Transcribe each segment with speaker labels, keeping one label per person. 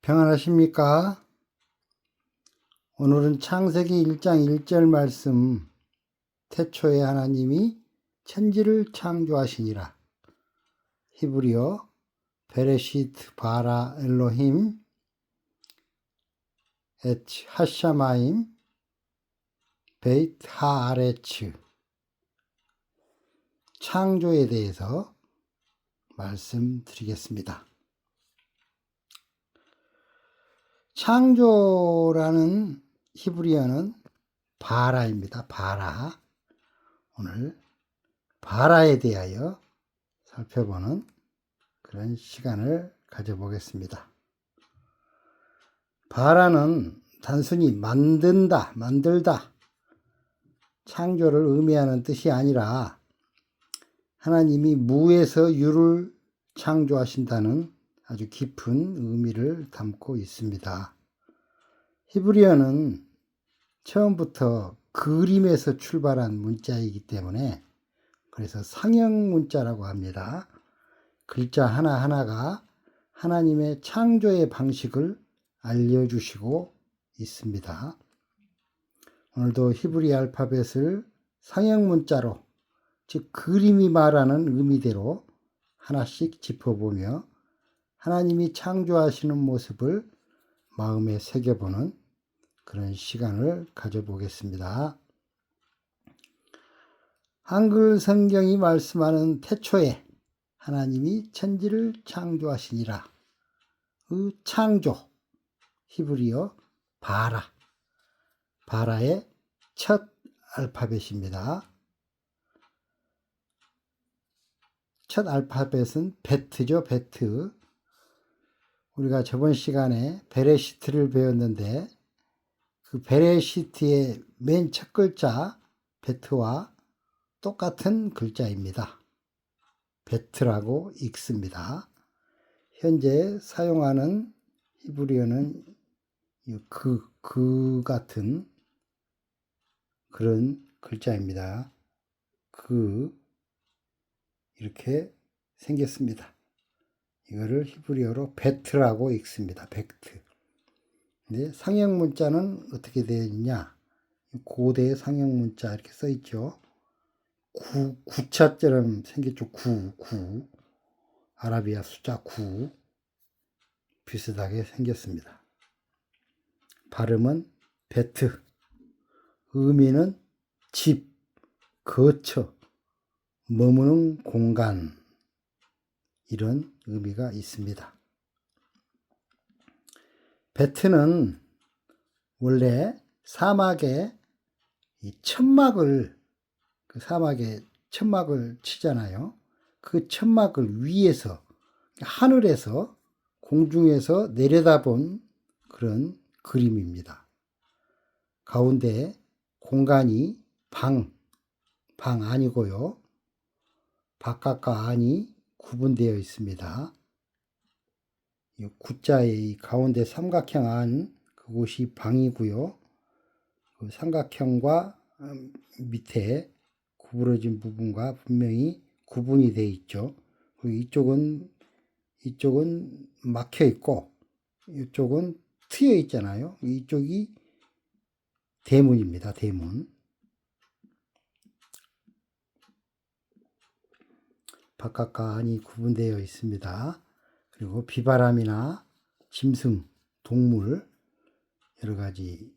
Speaker 1: 평안하십니까? 오늘은 창세기 1장 1절 말씀, 태초에 하나님이 천지를 창조하시니라. 히브리어 베레시트 바라 엘로힘 에치 하샤마임 베이트 하아레츠. 창조에 대해서 말씀드리겠습니다. 창조라는 히브리어는 바라입니다. 바라. 오늘 바라에 대하여 살펴보는 그런 시간을 가져보겠습니다. 바라는 단순히 만든다, 만들다, 창조를 의미하는 뜻이 아니라 하나님이 무에서 유를 창조하신다는 아주 깊은 의미를 담고 있습니다. 히브리어는 처음부터 그림에서 출발한 문자이기 때문에 그래서 상형 문자라고 합니다. 글자 하나하나가 하나님의 창조의 방식을 알려주시고 있습니다. 오늘도 히브리 알파벳을 상형 문자로, 즉 그림이 말하는 의미대로 하나씩 짚어보며 하나님이 창조하시는 모습을 마음에 새겨보는 그런 시간을 가져보겠습니다. 한글 성경이 말씀하는 태초에 하나님이 천지를 창조하시니라. 그 창조, 히브리어 바라, 바라의 첫 알파벳입니다. 첫 알파벳은 베트죠, 베트. 우리가 저번 시간에 베레시트를 배웠는데 그 베레시트의 맨 첫 글자 베트와 똑같은 글자입니다. 베트라고 읽습니다. 현재 사용하는 히브리어는 그 같은 그런 글자입니다. 이렇게 생겼습니다. 이거를 히브리어로 베트라고 읽습니다. 베트. 근데 상형 문자는 어떻게 되어 있냐? 고대 상형 문자 이렇게 써 있죠. 구자처럼 생겼죠. 구. 아라비아 숫자 9. 비슷하게 생겼습니다. 발음은 베트. 의미는 집, 거처, 머무는 공간, 이런 의미가 있습니다. 베트는 원래 사막에 사막에 천막을 치잖아요. 그 천막을 위에서, 하늘에서, 공중에서 내려다본 그런 그림입니다. 가운데 공간이 방 아니고요. 바깥과 안이 구분되어 있습니다. 이 구자의 가운데 삼각형 안, 그곳이 방이고요. 그 삼각형과 밑에 구부러진 부분과 분명히 구분이 되어 있죠. 이쪽은 막혀 있고 이쪽은 트여 있잖아요. 이쪽이 대문입니다. 대문. 바깥과 안이 구분되어 있습니다. 그리고 비바람이나 짐승, 동물, 여러 가지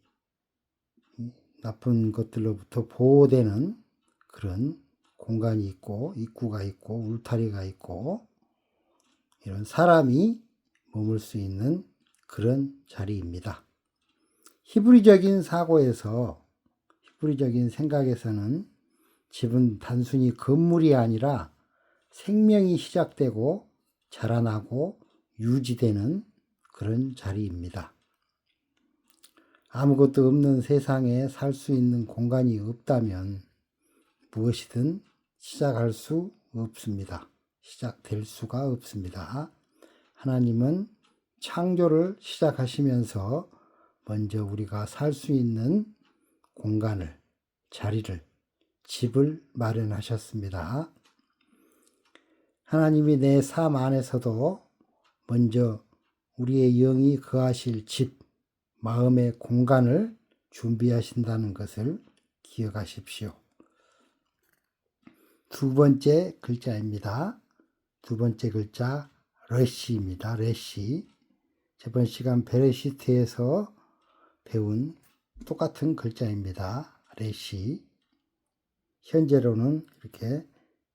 Speaker 1: 나쁜 것들로부터 보호되는 그런 공간이 있고, 입구가 있고, 울타리가 있고, 이런 사람이 머물 수 있는 그런 자리입니다. 히브리적인 생각에서는 집은 단순히 건물이 아니라 생명이 시작되고 자라나고 유지되는 그런 자리입니다. 아무것도 없는 세상에 살 수 있는 공간이 없다면 무엇이든 시작될 수가 없습니다. 하나님은 창조를 시작하시면서 먼저 우리가 살 수 있는 공간을, 자리를, 집을 마련하셨습니다. 하나님이 내 삶 안에서도 먼저 우리의 영이 거하실 집, 마음의 공간을 준비하신다는 것을 기억하십시오. 두 번째 글자입니다. 두 번째 글자 레시입니다. 레시. 저번 시간 베레시트에서 배운 똑같은 글자입니다. 레시. 현재로는 이렇게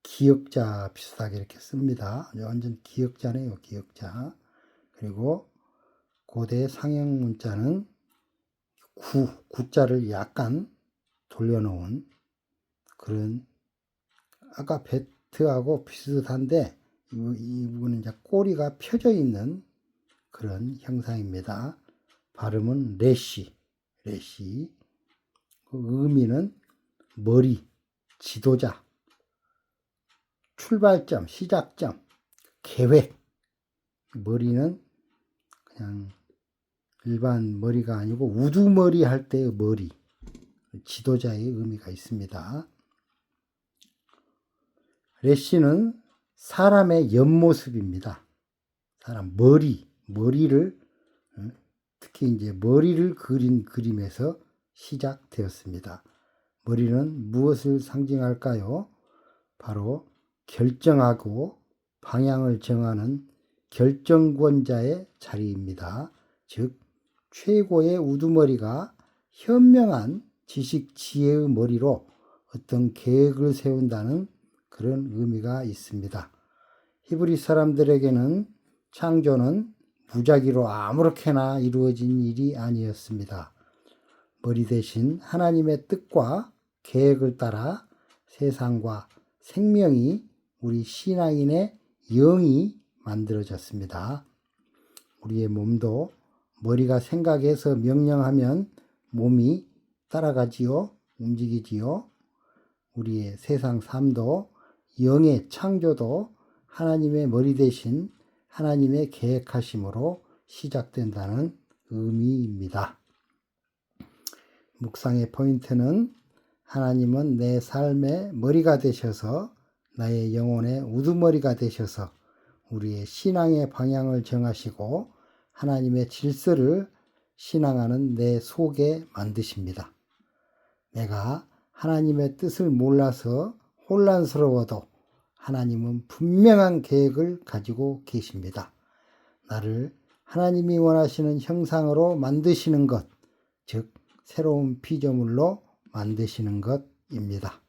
Speaker 1: 기역자 비슷하게 이렇게 씁니다. 완전 기역자네요. 기역자. 그리고 고대 상형 문자는 구자를 약간 돌려놓은 그런, 아까 베트하고 비슷한데 이 부분은 이제 꼬리가 펴져 있는 그런 형상입니다. 발음은 레시. 레시. 그 의미는 머리, 지도자, 출발점, 시작점, 계획. 머리는 그냥 일반 머리가 아니고 우두머리 할 때의 머리, 지도자의 의미가 있습니다. 레시는 사람의 옆모습입니다. 사람 머리를, 특히 이제 머리를 그린 그림에서 시작되었습니다. 머리는 무엇을 상징할까요? 바로 결정하고 방향을 정하는 결정권자의 자리입니다. 즉 최고의 우두머리가 현명한 지식 지혜의 머리로 어떤 계획을 세운다는 그런 의미가 있습니다. 히브리 사람들에게는 창조는 무작위로 아무렇게나 이루어진 일이 아니었습니다. 머리 대신 하나님의 뜻과 계획을 따라 세상과 생명이 우리 신앙인의 영이 만들어졌습니다. 우리의 몸도 머리가 생각해서 명령하면 몸이 따라가지요, 움직이지요. 우리의 세상 삶도 영의 창조도 하나님의 머리 대신 하나님의 계획하심으로 시작된다는 의미입니다. 묵상의 포인트는 하나님은 내 삶의 머리가 되셔서 나의 영혼의 우두머리가 되셔서 우리의 신앙의 방향을 정하시고 하나님의 질서를 신앙하는 내 속에 만드십니다. 내가 하나님의 뜻을 몰라서 혼란스러워도 하나님은 분명한 계획을 가지고 계십니다. 나를 하나님이 원하시는 형상으로 만드시는 것, 즉 새로운 피조물로 만드시는 것입니다.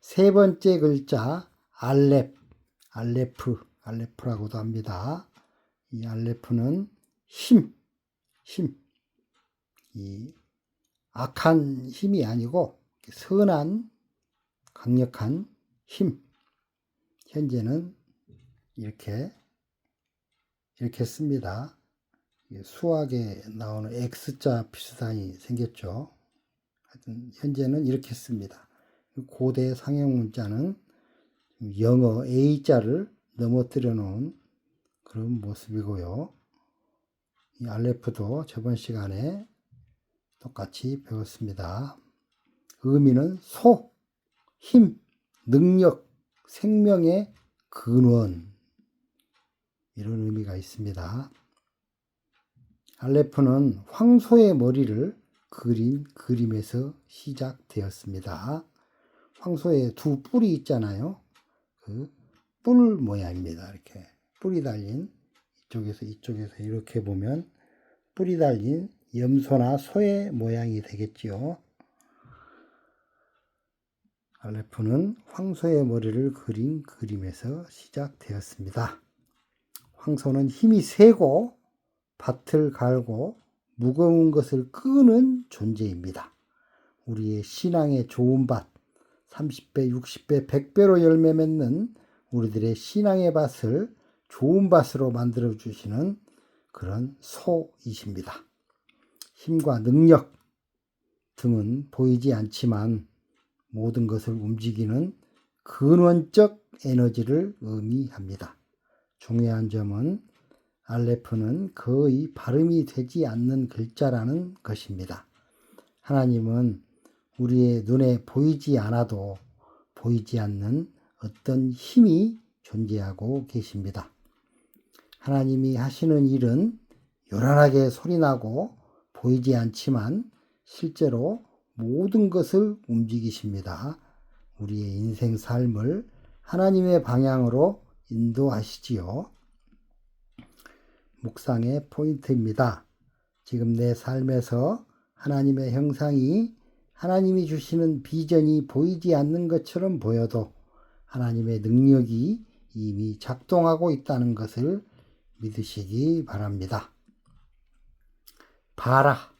Speaker 1: 세 번째 글자 알레프라고도 합니다. 이 알레프는 힘, 이 악한 힘이 아니고 선한 강력한 힘. 현재는 이렇게 씁니다. 수학에 나오는 X자 비슷하니 생겼죠. 하여튼 현재는 이렇게 씁니다. 고대 상형 문자는 영어 A자를 넘어뜨려 놓은 그런 모습이고요. 이 알레프도 저번 시간에 똑같이 배웠습니다. 의미는 소, 힘, 능력, 생명의 근원, 이런 의미가 있습니다. 알레프는 황소의 머리를 그린 그림에서 시작되었습니다. 황소의 두 뿔이 있잖아요. 그 뿔 모양입니다. 이렇게 뿔이 달린, 이쪽에서 이렇게 보면 뿔이 달린 염소나 소의 모양이 되겠지요. 알레프는 황소의 머리를 그린 그림에서 시작되었습니다. 황소는 힘이 세고 밭을 갈고 무거운 것을 끄는 존재입니다. 우리의 신앙의 좋은 밭, 30배, 60배, 100배로 열매 맺는 우리들의 신앙의 밭을 좋은 밭으로 만들어 주시는 그런 소이십니다. 힘과 능력 등은 보이지 않지만 모든 것을 움직이는 근원적 에너지를 의미합니다. 중요한 점은 알레프는 거의 발음이 되지 않는 글자라는 것입니다. 하나님은 우리의 눈에 보이지 않아도 보이지 않는 어떤 힘이 존재하고 계십니다. 하나님이 하시는 일은 요란하게 소리나고 보이지 않지만 실제로 모든 것을 움직이십니다. 우리의 인생 삶을 하나님의 방향으로 인도하시지요. 묵상의 포인트입니다. 지금 내 삶에서 하나님의 형상이 하나님이 주시는 비전이 보이지 않는 것처럼 보여도 하나님의 능력이 이미 작동하고 있다는 것을 믿으시기 바랍니다. 바라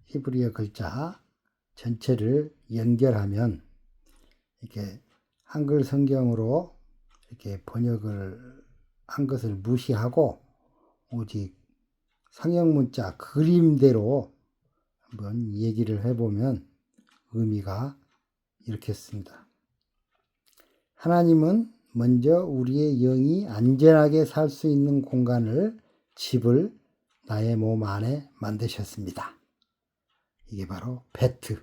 Speaker 1: 히브리어 글자 전체를 연결하면 이렇게 한글 성경으로 이렇게 번역을 한 것을 무시하고 오직 상형 문자 그림대로 한번 얘기를 해보면 의미가 이렇게 씁니다. 하나님은 먼저 우리의 영이 안전하게 살 수 있는 공간을, 집을 나의 몸 안에 만드셨습니다. 이게 바로 베트,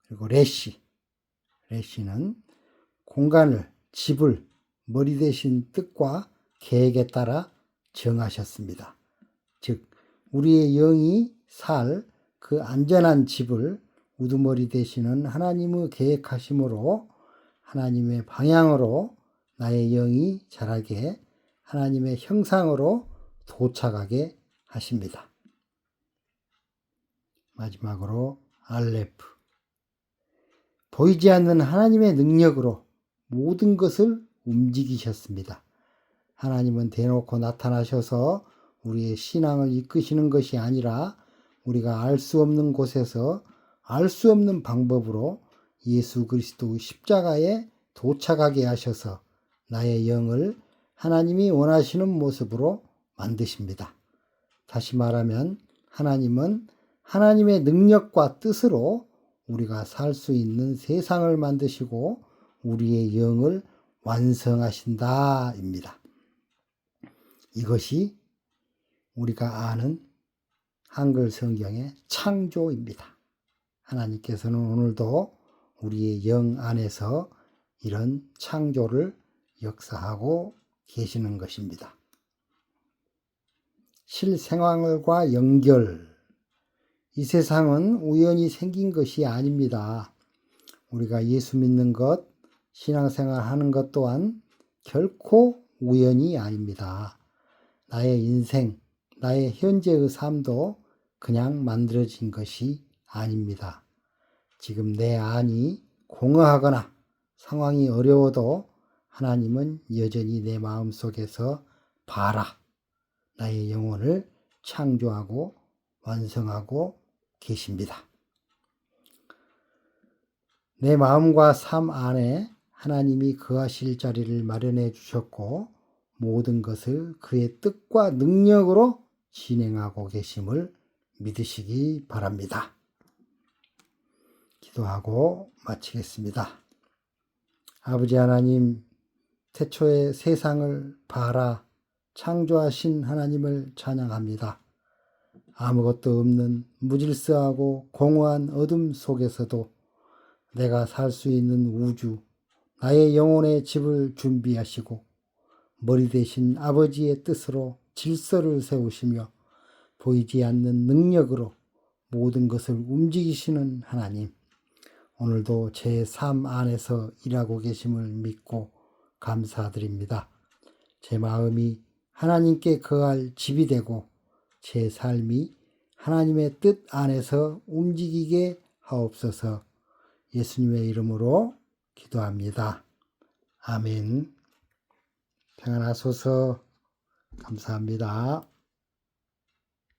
Speaker 1: 그리고 레시는 공간을, 집을 머리 대신 뜻과 계획에 따라 정하셨습니다. 즉 우리의 영이 살 그 안전한 집을 우두머리 되시는 하나님의 계획하심으로 하나님의 방향으로 나의 영이 자라게 하나님의 형상으로 도착하게 하십니다. 마지막으로 알레프, 보이지 않는 하나님의 능력으로 모든 것을 움직이셨습니다. 하나님은 대놓고 나타나셔서 우리의 신앙을 이끄시는 것이 아니라 우리가 알 수 없는 곳에서 알 수 없는 방법으로 예수 그리스도의 십자가에 도착하게 하셔서 나의 영을 하나님이 원하시는 모습으로 만드십니다. 다시 말하면 하나님은 하나님의 능력과 뜻으로 우리가 살 수 있는 세상을 만드시고 우리의 영을 완성하신다입니다. 이것이 우리가 아는 한글 성경의 창조입니다. 하나님께서는 오늘도 우리의 영 안에서 이런 창조를 역사하고 계시는 것입니다. 실생활과 연결, 이 세상은 우연히 생긴 것이 아닙니다. 우리가 예수 믿는 것, 신앙생활 하는 것 또한 결코 우연이 아닙니다. 나의 인생, 나의 현재의 삶도 그냥 만들어진 것이 아닙니다. 지금 내 안이 공허하거나 상황이 어려워도 하나님은 여전히 내 마음속에서 바라, 나의 영혼을 창조하고 완성하고 계십니다. 내 마음과 삶 안에 하나님이 거하실 자리를 마련해 주셨고 모든 것을 그의 뜻과 능력으로 진행하고 계심을 믿으시기 바랍니다. 기도하고 마치겠습니다. 아버지 하나님, 태초에 세상을 바라 창조하신 하나님을 찬양합니다. 아무것도 없는 무질서하고 공허한 어둠 속에서도 내가 살 수 있는 우주, 나의 영혼의 집을 준비하시고 머리 대신 아버지의 뜻으로 질서를 세우시며 보이지 않는 능력으로 모든 것을 움직이시는 하나님, 오늘도 제 삶 안에서 일하고 계심을 믿고 감사드립니다. 제 마음이 하나님께 거할 집이 되고 제 삶이 하나님의 뜻 안에서 움직이게 하옵소서. 예수님의 이름으로 기도합니다. 아멘. 평안하소서. 감사합니다.